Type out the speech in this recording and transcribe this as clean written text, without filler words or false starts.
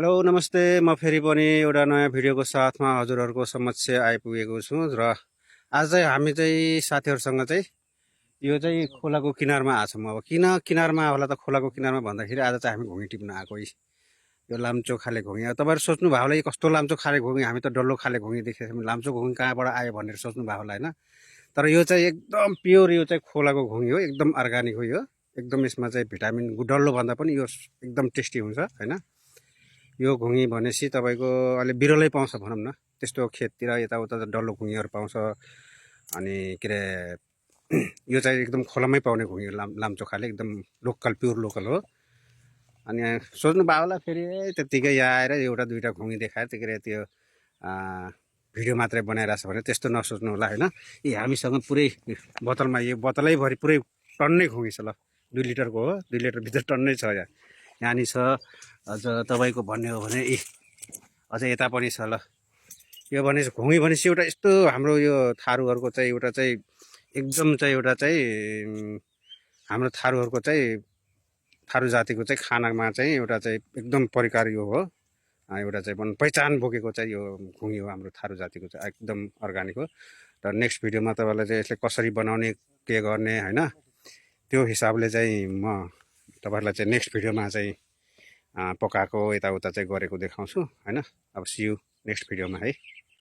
Hello नमस्ते। म फेरि पनि एउटा नयाँ भिडियोको साथमा हजुरहरूको समक्ष आइपुगेको छु र आज चाहिँ हामी चाहिँ साथीहरूसँग चाहिँ यो चाहिँ खोलाको किनारमा आछौँ। अब किन किनारमा होला त खोलाको किनारमा भन्दाखेरि आज चाहिँ हामी घुँगी टिप्न आएको यो लाम्चो खाले घुँगी। अब तपाईँहरू सोच्नु भयो होला यो कस्तो लाम्चो खाले घुँगी, हामी त डल्लो खाले घुँगी देखेको छौँ, लाम्चो घुँगी कहाँबाट आयो भनेर सोच्नु भयो होला होइन। तर यो चाहिँ एकदम प्योर, यो चाहिँ खोलाको घुँगी हो, एकदम अर्ग्यानिक हो यो। एकदम यसमा चाहिँ भिटामिन डल्लो भन्दा पनि यो एकदम टेस्टी हुन्छ होइन। यो घुँगी भनेपछि तपाईँको अहिले बिरलै पाउँछ भनौँ न, त्यस्तो खेततिर यताउता डल्लो घुँगीहरू पाउँछ। अनि के अरे यो चाहिँ एकदम खोलामै पाउने घुँगी हो, लाम्चो खाले, एकदम लोकल, प्योर लोकल हो। अनि सोच्नु भयो होला फेरि त्यत्तिकै यहाँ आएर एउटा दुईवटा घुँगी देखाएर त्यो के अरे त्यो भिडियो मात्रै बनाइरहेछ भने त्यस्तो नसोच्नु होला होइन। हामीसँग पुरै बोतलमा, यो बोतलैभरि पुरै टन्नै घुँगी छ। ल 2 लिटरको हो, 2 लिटरभित्र टन्नै छ यहाँनिर छ। अझ तपाईँको भन्ने हो भने अझ यता पनि छ। ल यो भने घुँगी भनेपछि एउटा यस्तो हाम्रो यो थारूहरूको चाहिँ एउटा चाहिँ एकदम चाहिँ एउटा चाहिँ हाम्रो थारूहरूको चाहिँ थारू जातिको चाहिँ खानामा चाहिँ एउटा चाहिँ एकदम परिकार यो हो। एउटा चाहिँ पहिचान बोकेको चाहिँ यो घुँगी हो हाम्रो थारू जातिको चाहिँ, एकदम अर्ग्यानिक हो। र नेक्स्ट भिडियोमा तपाईँलाई चाहिँ यसले कसरी बनाउने, के गर्ने होइन, त्यो हिसाबले चाहिँ म तपाईँहरूलाई चाहिँ नेक्स्ट भिडियोमा चाहिँ पकाएको यताउता चाहिँ गरेको देखाउँछु होइन। अब सी यू नेक्स्ट भिडियोमा है।